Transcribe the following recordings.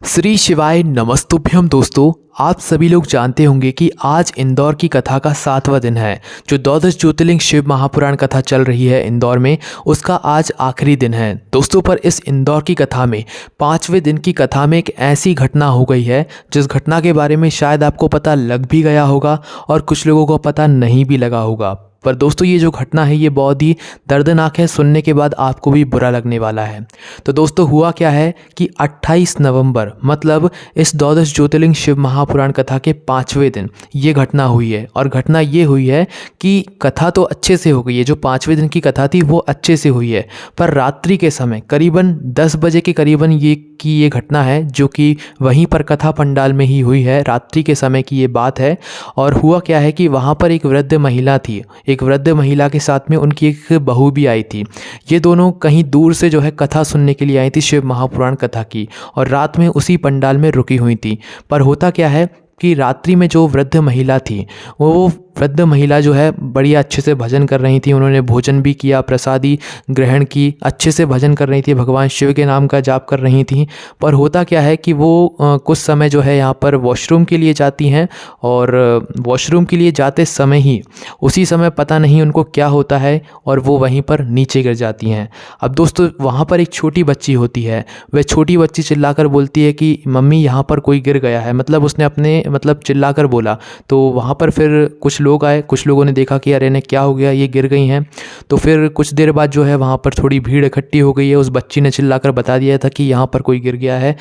श्री शिवाय नमस्तुभ्यम दोस्तों। आप सभी लोग जानते होंगे कि आज इंदौर की कथा का 7वां दिन है। जो द्वादश ज्योतिर्लिंग शिव महापुराण कथा चल रही है इंदौर में, उसका आज आखिरी दिन है दोस्तों। पर इस इंदौर की कथा में 5वें दिन की कथा में एक ऐसी घटना हो गई है जिस घटना के बारे में शायद आपको पता लग भी गया होगा और कुछ लोगों को पता नहीं भी लगा होगा। पर दोस्तों ये जो घटना है ये बहुत ही दर्दनाक है, सुनने के बाद आपको भी बुरा लगने वाला है। तो दोस्तों हुआ क्या है कि 28 नवंबर मतलब इस द्वादश ज्योतिर्लिंग शिव महापुराण कथा के 5वें दिन ये घटना हुई है। और घटना ये हुई है कि कथा तो अच्छे से हो गई है, जो 5वें दिन की कथा थी वो अच्छे से हुई है, पर रात्रि के समय करीबन 10 बजे के करीबन ये घटना है जो कि वहीं पर कथा पंडाल में ही हुई है। रात्रि के समय की ये बात है। और हुआ क्या है कि वहाँ पर एक वृद्ध महिला थी, एक वृद्ध महिला के साथ में उनकी एक बहू भी आई थी। ये दोनों कहीं दूर से जो है कथा सुनने के लिए आई थी शिव महापुराण कथा की, और रात में उसी पंडाल में रुकी हुई थी। पर होता क्या है कि रात्रि में जो वृद्ध महिला थी वो वृद्ध महिला जो है बढ़िया अच्छे से भजन कर रही थी। उन्होंने भोजन भी किया, प्रसादी ग्रहण की, अच्छे से भजन कर रही थी, भगवान शिव के नाम का जाप कर रही थी। पर होता क्या है कि वो कुछ समय जो है यहाँ पर वॉशरूम के लिए जाती हैं, और वॉशरूम के लिए जाते समय ही उसी समय पता नहीं उनको क्या होता है और वो वहीं पर नीचे गिर जाती हैं। अब दोस्तों वहाँ पर एक छोटी बच्ची होती है, वह छोटी बच्ची चिल्लाकर बोलती है कि मम्मी यहाँ पर कोई गिर गया है। मतलब उसने अपने चिल्लाकर बोला। तो वहाँ पर फिर कुछ लोग आए, कुछ लोगों ने देखा कि अरे ने क्या हो गया, ये गिर गई हैं। तो फिर कुछ देर बाद जो है वहाँ पर थोड़ी भीड़ इकट्ठी हो गई है। उस बच्ची ने चिल्लाकर बता दिया था कि यहाँ पर कोई गिर गया है,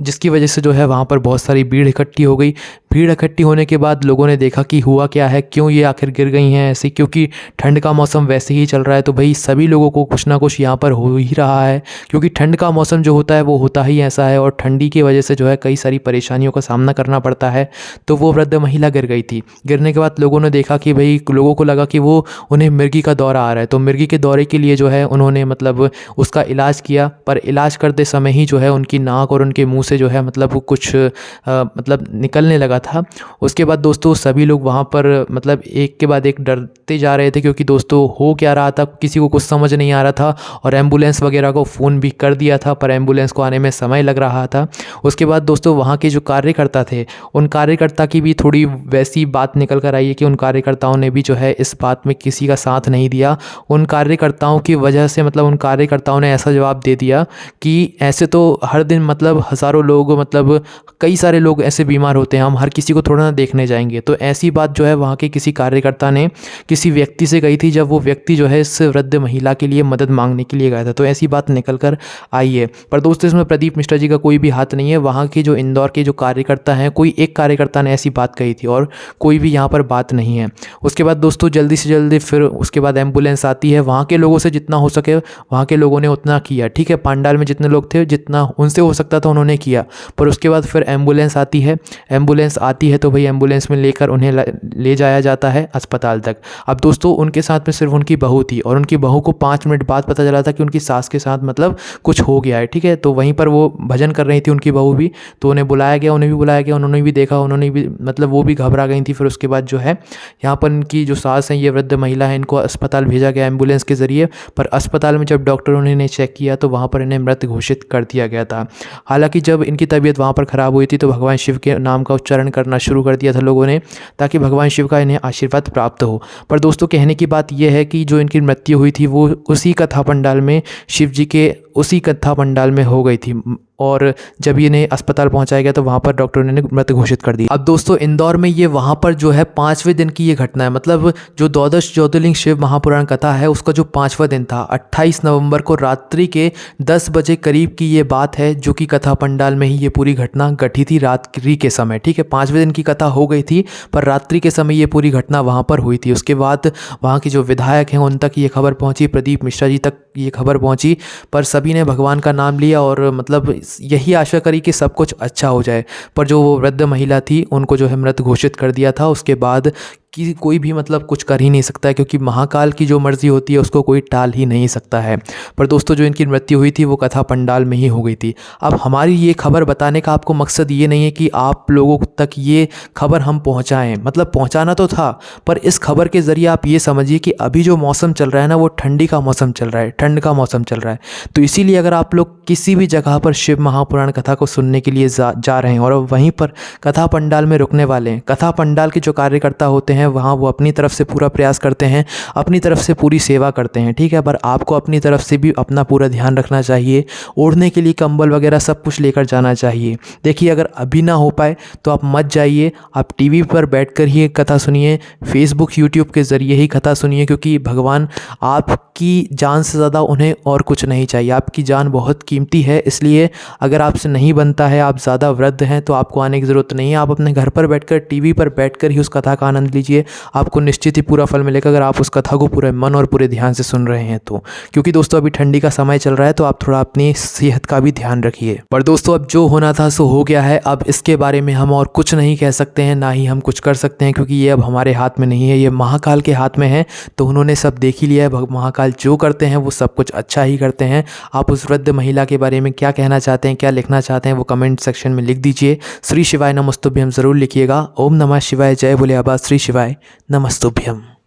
जिसकी वजह से जो है वहाँ पर बहुत सारी भीड़ इकट्ठी हो गई। भीड़ इकट्ठी होने के बाद लोगों ने देखा कि हुआ क्या है, क्यों ये आखिर गिर गई हैं ऐसे, क्योंकि ठंड का मौसम वैसे ही चल रहा है। तो भाई सभी लोगों को कुछ ना कुछ यहाँ पर हो ही रहा है, क्योंकि ठंड का मौसम जो होता है वो होता ही ऐसा है, और ठंडी की वजह से जो है कई सारी परेशानियों का सामना करना पड़ता है। तो वो वृद्ध महिला गिर गई थी। गिरने के बाद लोगों ने देखा कि भाई लोगों को लगा कि वो उन्हें मिर्गी का दौरा आ रहा है। तो मिर्गी के दौरे के लिए जो है उन्होंने उसका इलाज किया। पर इलाज करते समय ही जो है उनकी नाक और उनके मुंह से जो है कुछ निकलने लगा था। उसके बाद दोस्तों सभी लोग वहाँ पर एक के बाद एक डरते जा रहे थे, क्योंकि दोस्तों हो क्या रहा था किसी को कुछ समझ नहीं आ रहा था। और एम्बुलेंस वगैरह को फ़ोन भी कर दिया था, पर एम्बुलेंस को आने में समय लग रहा था। उसके बाद दोस्तों वहाँ के जो कार्यकर्ता थे, उन कार्यकर्ता की भी थोड़ी वैसी बात निकल कर आई है कि उन कार्यकर्ताओं ने भी जो है इस बात में किसी का साथ नहीं दिया। उन कार्यकर्ताओं की वजह से उन कार्यकर्ताओं ने ऐसा जवाब दे दिया कि ऐसे तो हर दिन हज़ारों लोग कई सारे लोग ऐसे बीमार होते हैं, हम हर किसी को थोड़ा ना देखने जाएंगे। तो ऐसी बात जो है वहाँ के किसी कार्यकर्ता ने किसी व्यक्ति से कही थी, जब वो व्यक्ति जो है इस वृद्ध महिला के लिए मदद मांगने के लिए गया था। तो ऐसी बात निकल कर आई है। पर दोस्तों इसमें प्रदीप मिश्रा जी का कोई भी हाथ नहीं है। वहाँ के जो इंदौर के जो कार्यकर्ता हैं, कोई एक कार्यकर्ता ने ऐसी बात कही थी और कोई भी यहाँ पर बात नहीं है। उसके बाद दोस्तों जल्दी से जल्दी फिर उसके बाद एम्बुलेंस आती है। वहाँ के लोगों से जितना हो सके वहाँ के लोगों ने उतना किया, ठीक है। पंडाल में जितने लोग थे जितना उनसे हो सकता था उन्होंने किया। पर उसके बाद फिर एम्बुलेंस आती है। एम्बुलेंस आती है तो भाई एम्बुलेंस में लेकर उन्हें ले जाया जाता है अस्पताल तक। अब दोस्तों उनके साथ में सिर्फ उनकी बहू थी, और उनकी बहू को 5 मिनट बाद पता चला था कि उनकी सास के साथ कुछ हो गया है, ठीक है। तो वहीं पर वो भजन कर रही थी उनकी बहू भी, तो उन्हें बुलाया गया, उन्हें भी बुलाया गया, उन्होंने भी देखा, उन्होंने भी वो भी घबरा गई थी। फिर उसके बाद जो है यहाँ पर इनकी जो सास है, ये वृद्ध महिला है, इनको अस्पताल भेजा गया एम्बुलेंस के ज़रिए। पर अस्पताल में जब डॉक्टरों ने इन्हें चेक किया तो वहाँ पर इन्हें मृत घोषित कर दिया गया था। हालांकि जब इनकी तबीयत वहाँ पर ख़राब हुई थी तो भगवान शिव के नाम का उच्चारण करना शुरू कर दिया था लोगों ने, ताकि भगवान शिव का इन्हें आशीर्वाद प्राप्त हो। पर दोस्तों कहने की बात यह है कि जो इनकी मृत्यु हुई थी वो उसी कथा पंडाल में, शिव जी के उसी कथा पंडाल में हो गई थी। और जब इन्हें अस्पताल पहुंचाया गया तो वहाँ पर डॉक्टरों ने मृत घोषित कर दी। अब दोस्तों इंदौर में ये वहाँ पर जो है 5वें दिन की ये घटना है। जो द्वादश ज्योतिर्लिंग शिव महापुराण कथा है उसका जो 5वां दिन था, 28 नवंबर को रात्रि के 10 बजे करीब की ये बात है, जो कि कथा पंडाल में ही ये पूरी घटना घटी थी रात्रि के समय, ठीक है। 5वें दिन की कथा हो गई थी, पर रात्रि के समय ये पूरी घटना वहाँ पर हुई थी। उसके बाद वहाँ के जो विधायक हैं उन तक ये खबर पहुँची, प्रदीप मिश्रा जी तक ये खबर पहुँची। पर सभी ने भगवान का नाम लिया और यही आशा करी कि सब कुछ अच्छा हो जाए। पर जो वो वृद्ध महिला थी उनको जो है मृत घोषित कर दिया था। उसके बाद कि कोई भी मतलब कुछ कर ही नहीं सकता है, क्योंकि महाकाल की जो मर्ज़ी होती है उसको कोई टाल ही नहीं सकता है। पर दोस्तों जो इनकी मृत्यु हुई थी वो कथा पंडाल में ही हो गई थी। अब हमारी ये खबर बताने का आपको मकसद ये नहीं है कि आप लोगों तक ये खबर हम पहुंचाएं, मतलब पहुंचाना तो था, पर इस खबर के ज़रिए आप ये समझिए कि अभी जो मौसम चल रहा है ना, वो ठंडी का मौसम चल रहा है, ठंड का मौसम चल रहा है। तो इसीलिए अगर आप लोग किसी भी जगह पर शिव महापुराण कथा को सुनने के लिए जा रहे हैं और वहीं पर कथा पंडाल में रुकने वाले हैं, कथा पंडाल के जो कार्यकर्ता होते हैं वहाँ वो अपनी तरफ से पूरा प्रयास करते हैं, अपनी तरफ से पूरी सेवा करते हैं, ठीक है। पर आपको अपनी तरफ से भी अपना पूरा ध्यान रखना चाहिए, ओढ़ने के लिए कंबल वगैरह सब कुछ लेकर जाना चाहिए। देखिए अगर अभी ना हो पाए तो आप मत जाइए, आप टीवी पर बैठकर ही कथा सुनिए, फेसबुक यूट्यूब के ज़रिए ही कथा सुनिए, क्योंकि भगवान आपकी जान से ज़्यादा उन्हें और कुछ नहीं चाहिए। आपकी जान बहुत कीमती है, इसलिए अगर आपसे नहीं बनता है, आप ज़्यादा वृद्ध हैं, तो आपको आने की ज़रूरत नहीं है। आप अपने घर पर बैठकर टीवी पर बैठकर ही उस कथा का आनंद लीजिए, आपको निश्चित ही पूरा फल मिलेगा अगर आप उस कथा को पूरे मन और पूरे ध्यान से सुन रहे हैं तो। क्योंकि दोस्तों अभी ठंडी का समय चल रहा है, तो आप थोड़ा अपनी सेहत का भी ध्यान रखिए। पर दोस्तों अब जो होना था सो हो गया है, अब इसके बारे में हम और कुछ नहीं कह सकते हैं, ना ही हम कुछ कर सकते हैं, क्योंकि ये अब हमारे हाथ में नहीं है, ये महाकाल के हाथ में है। तो उन्होंने सब देख ही लिया है, महाकाल जो करते हैं वो सब कुछ अच्छा ही करते हैं। आप उस वृद्ध महिला के बारे में क्या कहना चाहते हैं, क्या लिखना चाहते हैं, वो कमेंट सेक्शन में लिख दीजिए। श्री शिवाय नमस्तुभ्यम ज़रूर लिखिएगा। ओम नमः शिवाय, जय बोले आबा, श्री शिवाय नमस्तुभ्यम।